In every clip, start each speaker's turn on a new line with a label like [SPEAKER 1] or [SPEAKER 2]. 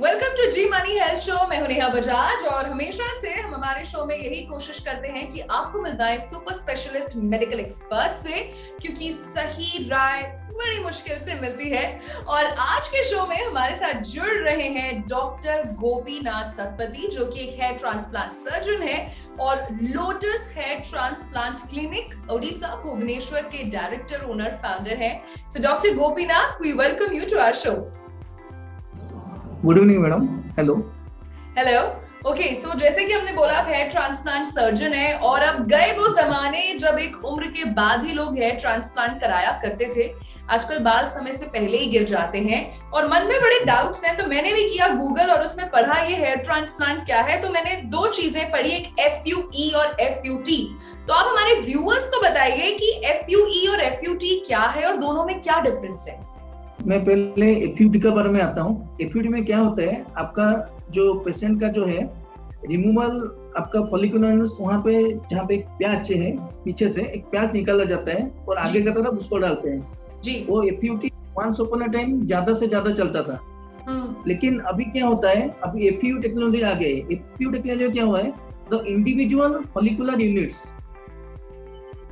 [SPEAKER 1] Welcome to Zee money health show. मैं हूं नेहा बजाज और हमेशा से हम हमारे शो में यही कोशिश करते हैं कि आपको मिलता है सुपर स्पेशलिस्ट मेडिकल एक्सपर्ट से, क्योंकि सही राय बड़ी मुश्किल से मिलती है। और आज के शो में हमारे साथ जुड़ रहे हैं डॉक्टर गोपीनाथ सतपथी, जो कि एक हेयर ट्रांसप्लांट सर्जन है और Lotus Hair Transplant Clinic Odisha Bhubaneswar के डायरेक्टर, ओनर, फाउंडर है। So doctor Gopinath, we welcome you to our show.
[SPEAKER 2] Good evening madam. Hello
[SPEAKER 1] hello. Okay, so जैसे कि हमने बोला, आप हेयर ट्रांसप्लांट सर्जन है और अब गए वो जमाने जब एक उम्र के बाद ही लोग हेयर ट्रांसप्लांट कराया करते थे। आजकल बाल समय से पहले ही गिर जाते हैं और मन में बड़े डाउट्स हैं। तो मैंने भी किया गूगल और उसमें पढ़ा ये हेयर ट्रांसप्लांट क्या है। तो मैंने दो चीजें पढ़ी, एक FUE और FUT। तो आप हमारे व्यूअर्स को बताइए कि FUE और FUT क्या है और दोनों में क्या डिफरेंस है।
[SPEAKER 2] मैं पहले FUT के बारे में आता हूँ। FUT में क्या होता है, आपका जो पेशेंट का जो है रिमूवल, आपका फॉलिकुलर वहाँ पे जहाँ पे एक प्याच है, पीछे से एक प्याच निकाला जाता है और आगे की तरफ उसको डालते हैं
[SPEAKER 1] जी।
[SPEAKER 2] वो FUT once upon a time ज्यादा से ज्यादा चलता था। लेकिन अभी क्या होता है, अभी FUE टेक्नोलॉजी आ गई है। FUE टेक्नोलॉजी क्या हुआ है, द इंडिविजुअल फॉलिकुलर यूनिट्स,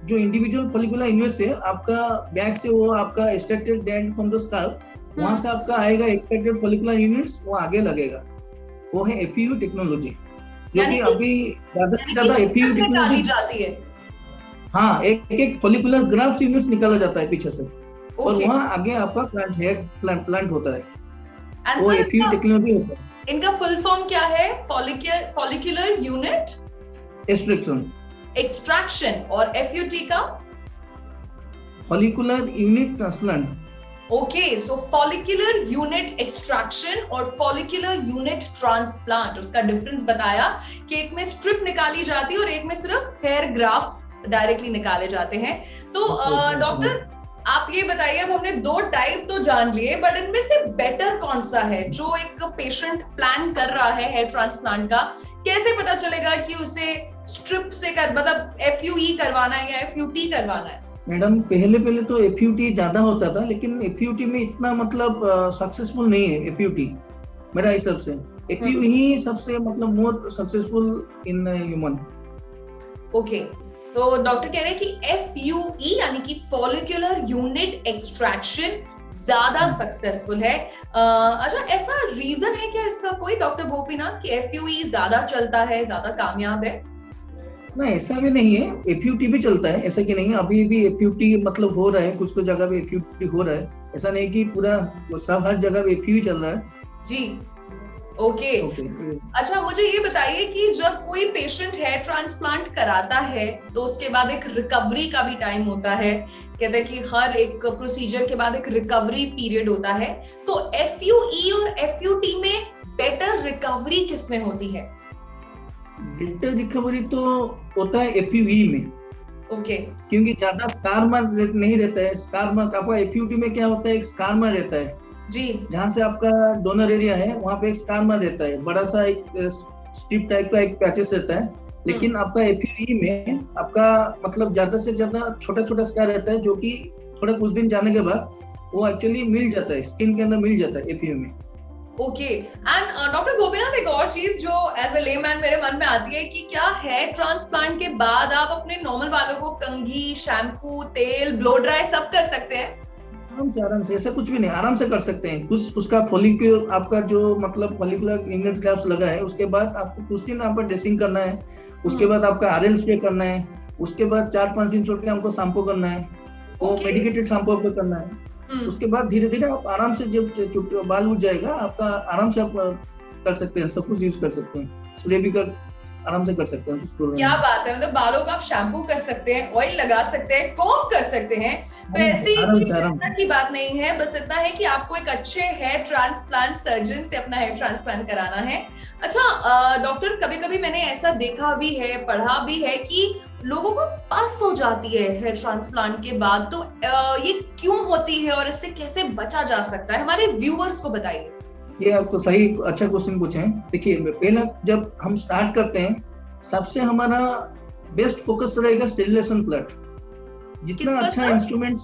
[SPEAKER 2] जो इंडिविजुअल फॉलिकुलर यूनिट्स है आपका बैक से, वो आपका extracted dead from the scalp, वहां से आपका आएगा एक्सट्रैक्टेड फॉलिकुलर यूनिट्स, वो आगे लगेगा। वो है FUE टेक्नोलॉजी, जो कि अभी ज्यादा से ज्यादा FUE टेक्नोलॉजी
[SPEAKER 1] जाती है।
[SPEAKER 2] हाँ, एक फॉलिकुलर ग्राफ्ट यूनिट्स निकाला जाता है पीछे से और वहाँ आगे आपका प्लांट हेयर प्लांट होता है। वो FUE टेक्नोलॉजी होता है।
[SPEAKER 1] इनका फुल फॉर्म क्या है? Follicular unit extraction. और FUT का
[SPEAKER 2] फॉलिकुलर यूनिट ट्रांसप्लांट।
[SPEAKER 1] ओके, सो फॉलिकुलर यूनिट एक्सट्रैक्शन और फॉलिकुलर यूनिट ट्रांसप्लांट, उसका डिफरेंस बताया कि एक में स्ट्रिप निकाली जाती है और एक में सिर्फ हेयर ग्राफ्ट्स डायरेक्टली निकाले जाते हैं। तो डॉक्टर, आप ये बताइए, अब हमने दो टाइप तो जान लिए, बट इनमें से बेटर कौन सा है? जो एक पेशेंट प्लान कर रहा है हेयर ट्रांसप्लांट का, कैसे पता चलेगा कि उसे स्ट्रिप से मतलब FUE करवाना है या FUT करवाना है?
[SPEAKER 2] मैडम, पहले तो FUT ज्यादा होता था, लेकिन FUT में इतना मतलब सक्सेसफुल नहीं है। FUT मेरा हिसाब से FUE ही सबसे मतलब more successful in human.
[SPEAKER 1] Okay, तो डॉक्टर कह रहे हैं कि FUE यानी कि फॉलिकुलर यूनिट एक्सट्रैक्शन ज्यादा सक्सेसफुल है। अच्छा, ऐसा रीजन है क्या इसका कोई, डॉक्टर गोपीनाथ, कि FUE ज्यादा चलता है, ज्यादा कामयाब है?
[SPEAKER 2] नहीं, ऐसा भी नहीं है। FUT भी चलता है, ऐसा कि नहीं। अभी भी FUT मतलब हो रहा है, कुछ जगह पे FUT हो रहा है। ऐसा नहीं कि पूरा सब हर जगह पे FUE चल रहा है
[SPEAKER 1] जी। ओके। अच्छा, मुझे ये बताइए कि जब कोई पेशेंट हेयर ट्रांसप्लांट कराता है तो उसके बाद एक रिकवरी का भी टाइम होता है। कहते हैं कि हर एक प्रोसीजर के बाद एक रिकवरी पीरियड होता है। तो FUE और FUT में बेटर रिकवरी किस में होती है?
[SPEAKER 2] बेटर रिकवरी तो होता है FUE में।
[SPEAKER 1] ओके।
[SPEAKER 2] क्योंकि ज्यादा स्कार मार्क नहीं रहता है। स्कार मार्क आपका FUT में क्या होता है, एक स्कार मार्क रहता है
[SPEAKER 1] जी,
[SPEAKER 2] जहाँ से आपका डोनर एरिया है वहाँ पे एक स्कार मार्क रहता है, बड़ा सा एक स्ट्रिप टाइप का एक पैचेस रहता है। लेकिन आपका FUE में आपका मतलब ज्यादा से ज्यादा छोटा छोटा स्कार रहता है, जो कि थोड़ा कुछ दिन जाने के बाद वो एक्चुअली मिल जाता है, स्किन के अंदर मिल जाता है FUE में।
[SPEAKER 1] ओके। एंड डॉक्टर गोपीनाथ, एक और चीज जो एज अ लेमैन मेरे मन में आती है कि क्या हेयर ट्रांसप्लांट के बाद आप अपने नॉर्मल बालों को कंघी, शैम्पू, तेल, ब्लो ड्राई सब कर सकते हैं?
[SPEAKER 2] आराम से ऐसा कुछ भी नहीं, आराम से कर सकते हैं। उसका फॉलिक्यूल, आपका जो मतलब फॉलिकुलर यूनिट ग्राफ्ट लगा है, उसके बाद आपको कुछ दिन आपका ड्रेसिंग करना है। उसके बाद आपका RL स्प्रे करना है। उसके बाद 4-5 दिन छोड़ के हमको शैम्पू करना है, वो मेडिकेटेड शैम्पू आपको करना है। उसके बाद धीरे धीरे आप आराम से, जब बाल उठ जाएगा आपका, आराम से आप कर सकते हैं, सब कुछ यूज कर सकते हैं। स्प्रे भी आराम से कर सकते हैं।
[SPEAKER 1] क्या बात है, मतलब बालों का आप शैम्पू कर सकते हैं, ऑयल लगा सकते हैं, कॉम्ब कर सकते हैं। तो ऐसी कोई की बात नहीं है, बस इतना है कि आपको एक अच्छे हेयर ट्रांसप्लांट सर्जन से अपना हेयर ट्रांसप्लांट कराना है। अच्छा डॉक्टर, कभी कभी मैंने ऐसा देखा भी है, पढ़ा भी है कि लोगों को पस हो जाती है हेयर ट्रांसप्लांट के बाद। तो ये क्यों होती है और इससे कैसे बचा जा सकता है? हमारे व्यूअर्स को बताइए।
[SPEAKER 2] ये आपको सही अच्छा क्वेश्चन पूछे हैं। देखिए, पहला जब हम स्टार्ट करते हैं, सबसे हमारा बेस्ट फोकस रहेगा स्टेरिलाइजेशन प्लांट। जितना अच्छा इंस्ट्रूमेंट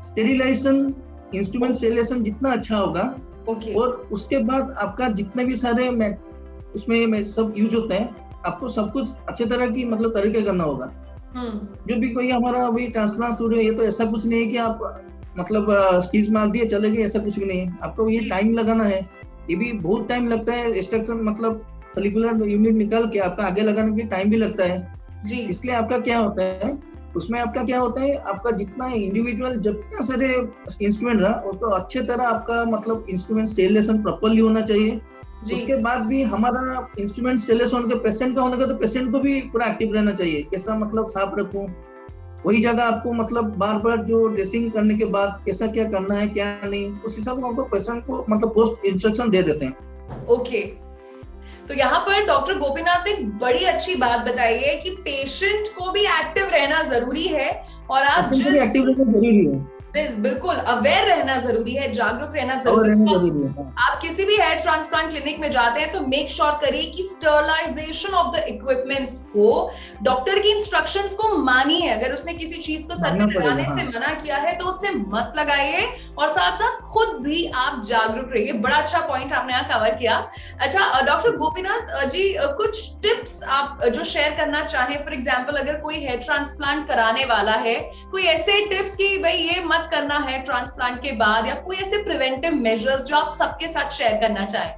[SPEAKER 2] स्टेरिलाइजेशन जितना अच्छा होगा,
[SPEAKER 1] ओके।
[SPEAKER 2] और उसके बाद आपका जितने भी सारे उसमें सब यूज होते हैं, आपको सब कुछ अच्छे तरह की मतलब तरीके करना होगा। जो भी कोई हमारा अभी ट्रांसप्लांट स्टूडियो, ये तो ऐसा कुछ नहीं है कि आप मतलब स्टीज मार दिए चले गए, ऐसा कुछ भी नहीं है। आपको ये टाइम लगाना है, ये भी बहुत टाइम लगता है। एक्सट्रैक्शन मतलब फॉलिकुलर यूनिट निकाल के आपका आगे लगाने के टाइम भी लगता है
[SPEAKER 1] जी।
[SPEAKER 2] इसलिए आपका क्या होता है, उसमें आपका क्या होता है, आपका जितना इंडिविजुअल जितना सारे इंस्ट्रूमेंट रहा उसको अच्छे तरह आपका मतलब इंस्ट्रूमेंट स्टेरिलाइजेशन प्रॉपर्ली होना चाहिए। उसके बाद भी हमारा इंस्ट्रूमेंट स्टेरिलाइज होने के पेशेंट का होने का, तो पेशेंट को भी पूरा एक्टिव रहना चाहिए। कैसा मतलब साफ रखूं, वही जगह आपको मतलब बार बार जो ड्रेसिंग करने के बाद कैसा क्या करना है क्या नहीं, उस हिसाब से आपको पेशेंट को मतलब पोस्ट इंस्ट्रक्शन दे देते हैं।
[SPEAKER 1] ओके। तो यहाँ पर डॉक्टर गोपीनाथ ने बड़ी अच्छी बात बताई है कि पेशेंट को भी एक्टिव रहना जरूरी है, और आप
[SPEAKER 2] एक्टिव रहना जरूरी है,
[SPEAKER 1] बिल्कुल अवेयर रहना जरूरी है, जागरूक रहना जरूरी है। आप किसी भी हेयर ट्रांसप्लांट क्लिनिक में जाते हैं तो मेक श्योर करिए कि स्टरलाइजेशन ऑफ द इक्विपमेंट्स हो, डॉक्टर की इंस्ट्रक्शंस को मानिए। अगर उसने किसी चीज को सर पे लगाने से मना किया है तो उससे मत लगाइए, और साथ साथ खुद भी आप जागरूक रहिए। बड़ा अच्छा पॉइंट आपने यहाँ कवर किया। अच्छा डॉक्टर गोपीनाथ जी, कुछ टिप्स आप जो शेयर करना चाहें, फॉर एग्जाम्पल अगर कोई हेयर ट्रांसप्लांट कराने वाला है, कोई ऐसे टिप्स की भाई ये मत करना है ट्रांसप्लांट के बाद, या कोई ऐसे प्रिवेंटिव मेजर्स जो आप सबके साथ शेयर करना चाहें?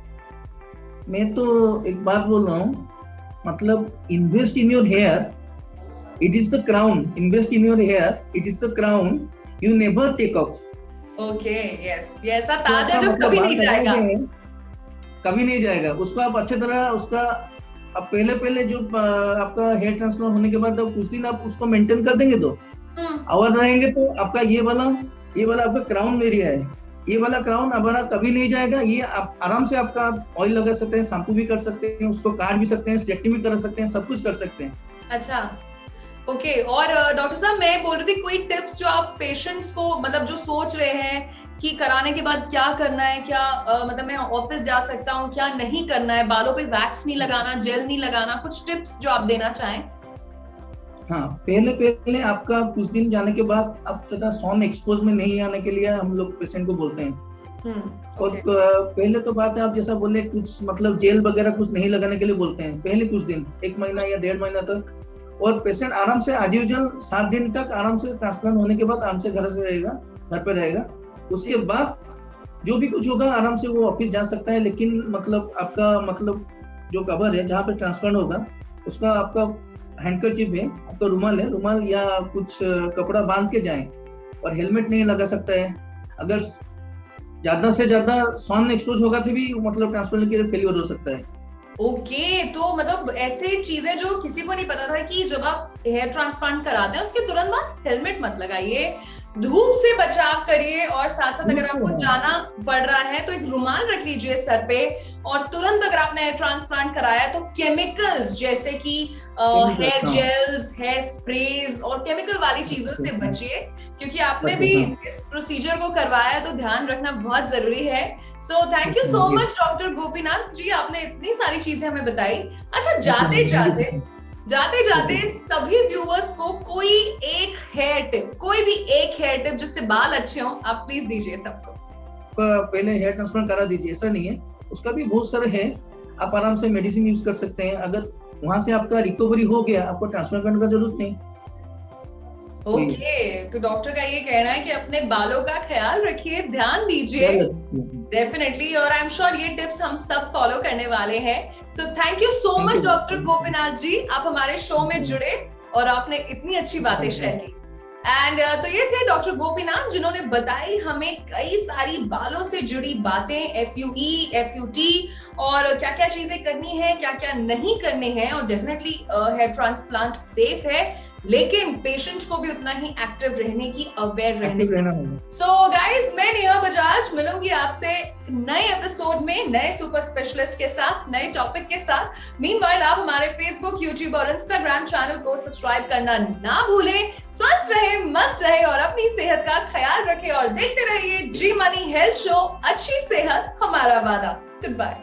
[SPEAKER 2] मैं तो एक बात बोल रहा हूँ, मतलब invest in your hair, it is the crown. Invest in your hair, it is the crown, you never take off.
[SPEAKER 1] Okay, yes, ये ऐसा ताज है जो कभी नहीं जाएगा,
[SPEAKER 2] कभी नहीं जाएगा। उसको आप अच्छे तरह उसका अब पहले जो आपका हेयर ट्रांसप्लांट होने के बाद कुछ दिन आप उसको मेंटेन कर देंगे तो और रहेंगे, तो आपका ये वाला आपका क्राउन एरिया है, ये वाला क्राउन हमारा कभी नहीं जाएगा। ये आप आराम से आपका ऑयल लगा सकते हैं, शैम्पू भी कर सकते हैं, उसको काट भी सकते हैं, स्ट्रेटनिंग भी कर सकते हैं, सब कुछ कर सकते हैं।
[SPEAKER 1] अच्छा, ओके। और डॉक्टर साहब मैं बोल रही थी, कोई टिप्स जो आप पेशेंट्स को, मतलब जो सोच रहे हैं कि कराने के बाद क्या करना है, क्या मतलब मैं ऑफिस जा सकता हूँ, क्या नहीं करना है, बालों पे वैक्स नहीं लगाना, जेल नहीं लगाना, कुछ टिप्स जो आप देना चाहें?
[SPEAKER 2] हाँ, पहले आपका कुछ दिन जाने के बाद आप तथा सन एक्सपोज में नहीं आने के लिए हम लोग पेशेंट को बोलते हैं। और पहले तो बात है, आप जैसा बोले कुछ मतलब जेल वगैरह कुछ नहीं लगाने के लिए बोलते हैं पहले कुछ दिन, 1 महीना या 1.5 महीना तक। और पेशेंट आराम से आज यूजुअल 7 दिन तक आराम से ट्रांसप्लांट होने के बाद आराम से घर पे रहेगा। उसके बाद जो भी कुछ होगा आराम से वो ऑफिस जा सकता है, लेकिन मतलब आपका मतलब जो कवर है जहाँ पे ट्रांसप्लांट होगा उसका आपका हैंडकरचिप है, आपका रुमाल या कुछ कपड़ा बांध के जाएं, और हेलमेट नहीं लगा सकता है। अगर ज्यादा से ज्यादा सन एक्सपोज होगा तो भी मतलब ट्रांसप्लांट के फेलियर हो सकता है।
[SPEAKER 1] ओके, तो मतलब ऐसे चीजें जो किसी को नहीं पता था कि जब आप हेयर ट्रांसप्लांट कराते हैं उसके तुरंत बाद हेलमेट मत लगाइए, धूप से बचाव करिए, और साथ साथ अगर आपको जाना पड़ रहा है तो एक रुमाल रख लीजिए सर पे, और तुरंत अगर आपने हेयर ट्रांसप्लांट कराया तो केमिकल्स जैसे कि हेयर जेल्स, हेयर स्प्रेज और केमिकल वाली चीजों से बचिए, क्योंकि आपने भी इस प्रोसीजर को करवाया है तो ध्यान रखना बहुत जरूरी है। So thank you so much doctor Gopinath ji, आपने इतनी सारी चीजें हमें बताई। अच्छा, जाते जाते सभी व्यूअर्स को कोई एक हेयर टिप जिससे बाल अच्छे हों, आप प्लीज दीजिए सबको।
[SPEAKER 2] पहले हेयर ट्रांसप्लांट करा दीजिए, ऐसा नहीं है, उसका भी बहुत सारे है। आप आराम से मेडिसिन यूज कर सकते हैं, अगर वहां से आपका रिकवरी हो गया आपको ट्रांसप्लांट करने का जरूरत नहीं।
[SPEAKER 1] ओके, तो डॉक्टर का ये कहना है कि अपने बालों का ख्याल रखिए, ध्यान दीजिए डेफिनेटली, और आई एम श्योर ये टिप्स हम सब फॉलो करने वाले हैं। So thank you so much doctor Gopinath ji, आप हमारे शो में जुड़े और आपने इतनी अच्छी बातें शेयर की। एंड तो ये थे डॉक्टर गोपीनाथ जिन्होंने बताई हमें कई सारी बालों से जुड़ी बातें, FUE, FUT, और क्या क्या चीजें करनी है, क्या क्या नहीं करनी है। और डेफिनेटली हेयर ट्रांसप्लांट सेफ है, लेकिन पेशेंट को भी उतना ही एक्टिव रहने की, अवेयर रहने की। सो गाइस, मैं नेहा बजाज मिलूंगी आपसे नए एपिसोड में नए सुपर स्पेशलिस्ट के साथ, नए टॉपिक के साथ। मीनवाइल आप हमारे फेसबुक, यूट्यूब और इंस्टाग्राम चैनल को सब्सक्राइब करना ना भूलें। स्वस्थ रहे, मस्त रहे और अपनी सेहत का ख्याल रखें, और देखते रहिए जी मनी हेल्थ शो। अच्छी सेहत हमारा वादा। Good bye.